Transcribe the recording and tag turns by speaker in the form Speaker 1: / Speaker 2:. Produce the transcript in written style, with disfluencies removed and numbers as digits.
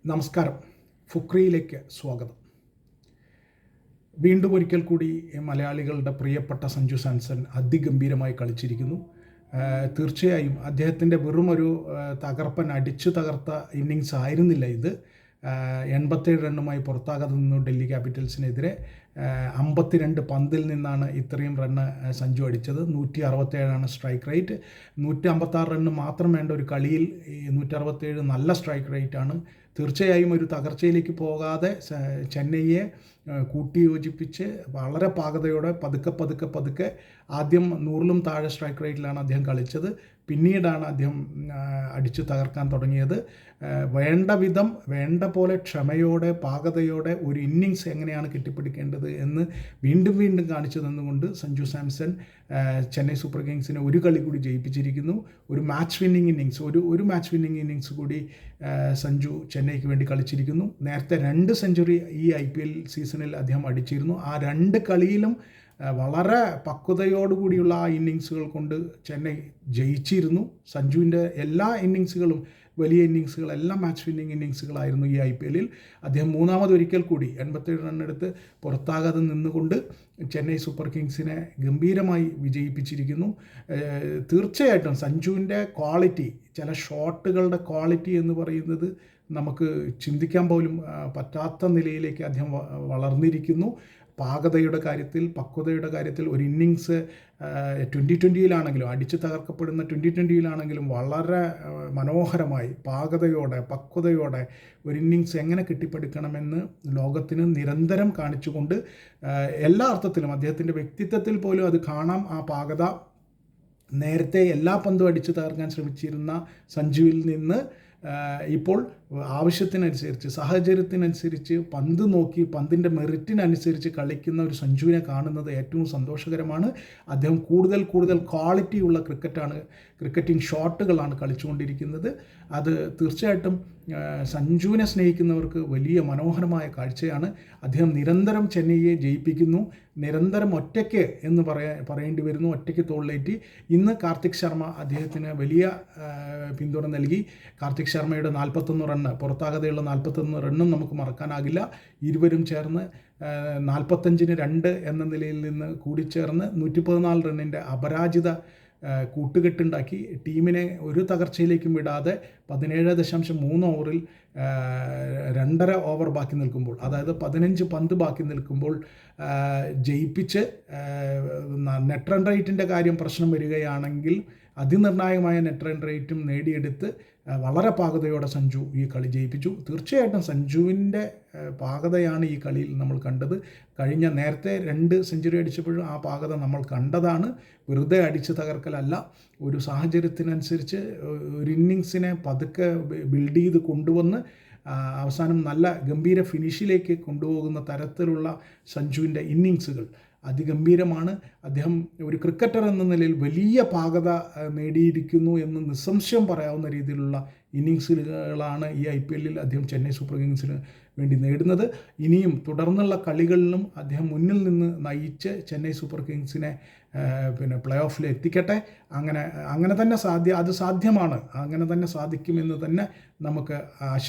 Speaker 1: നമസ്കാരം. ഫുക്രിയിലേക്ക് സ്വാഗതം. വീണ്ടും ഒരിക്കൽ കൂടി മലയാളികളുടെ പ്രിയപ്പെട്ട സഞ്ജു സാംസൺ അതിഗംഭീരമായി കളിച്ചിരിക്കുന്നു. തീർച്ചയായും അദ്ദേഹത്തിൻ്റെ വെറും ഒരു തകർപ്പൻ അടിച്ചു തകർത്ത ഇന്നിങ്സ് ആയിരുന്നില്ല ഇത്. 87 റണ്ണുമായി പുറത്താകാതെ നിന്നു ഡൽഹി ക്യാപിറ്റൽസിനെതിരെ. 52 പന്തിൽ നിന്നാണ് ഇത്രയും റണ്ണ് സഞ്ജു അടിച്ചത്. 167 സ്ട്രൈക്ക് റേറ്റ്. 156 റണ്ണ് മാത്രം വേണ്ട ഒരു കളിയിൽ 167 നല്ല സ്ട്രൈക്ക് റേറ്റാണ്. തീർച്ചയായും ഒരു തകർച്ചയിലേക്ക് പോകാതെ ചെന്നൈയെ കൂട്ടിയോജിപ്പിച്ച് വളരെ പാകതയോടെ പതുക്കെ ആദ്യം 100-ലും താഴെ സ്ട്രൈക്ക് റേറ്റിലാണ് അദ്ദേഹം കളിച്ചത്. പിന്നീടാണ് അദ്ദേഹം അടിച്ചു തകർക്കാൻ തുടങ്ങിയത്. വേണ്ട വിധം വേണ്ട പോലെ ക്ഷമയോടെ പാകതയോടെ ഒരു ഇന്നിങ്സ് എങ്ങനെയാണ് കെട്ടിപ്പിടിക്കേണ്ടത് എന്ന് വീണ്ടും കാണിച്ചു തന്നുകൊണ്ട് സഞ്ജു സാംസൺ ചെന്നൈ സൂപ്പർ കിങ്സിനെ ഒരു കളി കൂടി ജയിപ്പിച്ചിരിക്കുന്നു. ഒരു മാച്ച് വിന്നിങ് ഇന്നിങ്സ് കൂടി സഞ്ജു ചെന്നൈക്ക് വേണ്ടി കളിച്ചിരിക്കുന്നു. നേരത്തെ 2 സെഞ്ചുറി ഈ IPL സീസണിൽ അദ്ദേഹം അടിച്ചിരുന്നു. ആ 2 കളിയിലും വളരെ പക്വതയോടുകൂടിയുള്ള ആ ഇന്നിങ്സുകൾ കൊണ്ട് ചെന്നൈ ജയിച്ചിരുന്നു. സഞ്ജുവിൻ്റെ എല്ലാ ഇന്നിങ്സുകളും വലിയ ഇന്നിങ്സുകൾ, എല്ലാം മാച്ച് വിന്നിങ് ഇന്നിങ്സുകളായിരുന്നു ഈ IPLൽ. അദ്ദേഹം മൂന്നാമതൊരിക്കൽ കൂടി 87 റണ്ണെടുത്ത് പുറത്താകാതെ നിന്നുകൊണ്ട് ചെന്നൈ സൂപ്പർ കിങ്സിനെ ഗംഭീരമായി വിജയിപ്പിച്ചിരിക്കുന്നു. തീർച്ചയായിട്ടും സഞ്ജുവിൻ്റെ ക്വാളിറ്റി, ചില ഷോട്ടുകളുടെ ക്വാളിറ്റി എന്ന് പറയുന്നത് നമുക്ക് ചിന്തിക്കാൻ പോലും പറ്റാത്ത നിലയിലേക്ക് അദ്ദേഹം വളർന്നിരിക്കുന്നു. പാകതയുടെ കാര്യത്തിൽ, പക്വതയുടെ കാര്യത്തിൽ ഒരു ഇന്നിങ്സ് 2020-ലാണെങ്കിലും അടിച്ചു തകർക്കപ്പെടുന്ന 2020-ലാണെങ്കിലും വളരെ മനോഹരമായി പാകതയോടെ പക്വതയോടെ ഒരു ഇന്നിങ്സ് എങ്ങനെ കെട്ടിപ്പടുക്കണമെന്ന് ലോകത്തിന് നിരന്തരം കാണിച്ചുകൊണ്ട് എല്ലാ അർത്ഥത്തിലും അദ്ദേഹത്തിൻ്റെ വ്യക്തിത്വത്തിൽ പോലും അത് കാണാം. ആ പാകത നേരത്തെ എല്ലാ പന്തും അടിച്ചു തകർക്കാൻ ശ്രമിച്ചിരുന്ന സഞ്ജുവിൽ നിന്ന് ഇപ്പോൾ ആവശ്യത്തിനനുസരിച്ച്, സാഹചര്യത്തിനനുസരിച്ച് പന്ത് നോക്കി പന്തിൻ്റെ മെറിറ്റിനനുസരിച്ച് കളിക്കുന്ന ഒരു സഞ്ജുവിനെ കാണുന്നത് ഏറ്റവും സന്തോഷകരമാണ്. അദ്ദേഹം കൂടുതൽ ക്വാളിറ്റിയുള്ള ക്രിക്കറ്റിംഗ് ഷോട്ടുകളാണ് കളിച്ചുകൊണ്ടിരിക്കുന്നത്. അത് തീർച്ചയായിട്ടും സഞ്ജുവിനെ സ്നേഹിക്കുന്നവർക്ക് വലിയ മനോഹരമായ കാഴ്ചയാണ്. അദ്ദേഹം നിരന്തരം ചെന്നൈയെ ജയിപ്പിക്കുന്നു. നിരന്തരം ഒറ്റയ്ക്ക് എന്ന് പറയേണ്ടി വരുന്നു. ഒറ്റയ്ക്ക് തോളിലേറ്റി. ഇന്ന് കാർത്തിക് ശർമ്മ അദ്ദേഹത്തിന് വലിയ പിന്തുണ നൽകി. കാർത്തിക് ശർമ്മയുടെ 41 റണ്ണ്, പുറത്താകാതെയുള്ള 41 റണ്ണും നമുക്ക് മറക്കാനാകില്ല. ഇരുവരും ചേർന്ന് 45-2 എന്ന നിലയിൽ നിന്ന് കൂടിച്ചേർന്ന് 114 റണ്ണിൻ്റെ അപരാജിത കൂട്ടുകെട്ടുണ്ടാക്കി ടീമിനെ ഒരു തകർച്ചയിലേക്കും വിടാതെ 17.3 ഓവറിൽ 2.5 ഓവർ ബാക്കി നിൽക്കുമ്പോൾ, അതായത് 15 പന്ത് ബാക്കി നിൽക്കുമ്പോൾ ജയിപ്പിച്ച്, നെറ്റ് റൺ റേറ്റിൻ്റെ കാര്യം പ്രശ്നം വരികയാണെങ്കിൽ അതിനിർണായകമായ നെറ്റ് റൺ റേറ്റും നേടിയെടുത്ത് വളരെ പാകതയോടെ സഞ്ജു ഈ കളി ജയിപ്പിച്ചു. തീർച്ചയായിട്ടും സഞ്ജുവിൻ്റെ പാകതയാണ് ഈ കളിയിൽ നമ്മൾ കണ്ടത്. നേരത്തെ 2 സെഞ്ചുറി അടിച്ചപ്പോഴും ആ പാകത നമ്മൾ കണ്ടതാണ്. വെറുതെ അടിച്ച് തകർക്കലല്ല. ഒരു സാഹചര്യത്തിനനുസരിച്ച് ഒരു ഇന്നിങ്സിനെ പതുക്കെ ബിൽഡ് ചെയ്ത് കൊണ്ടുവന്ന് അവസാനം നല്ല ഗംഭീര ഫിനിഷിലേക്ക് കൊണ്ടുപോകുന്ന തരത്തിലുള്ള സഞ്ജുവിൻ്റെ ഇന്നിങ്സുകൾ അതിഗംഭീരമാണ്. അദ്ദേഹം ഒരു ക്രിക്കറ്റർ എന്ന നിലയിൽ വലിയ പാകത നേടിയിരിക്കുന്നു എന്ന് നിസ്സംശയം പറയാവുന്ന രീതിയിലുള്ള ഇന്നിങ്സുകളാണ് ഈ IPLൽ അദ്ദേഹം ചെന്നൈ സൂപ്പർ കിങ്സിന് വേണ്ടി നേടുന്നത്. ഇനിയും തുടർന്നുള്ള കളികളിലും അദ്ദേഹം മുന്നിൽ നിന്ന് നയിച്ച് ചെന്നൈ സൂപ്പർ കിങ്സിനെ പ്ലേ ഓഫിൽ എത്തിക്കട്ടെ. അങ്ങനെ തന്നെ സാധ്യമാണ്. അങ്ങനെ തന്നെ സാധിക്കുമെന്ന് തന്നെ നമുക്ക്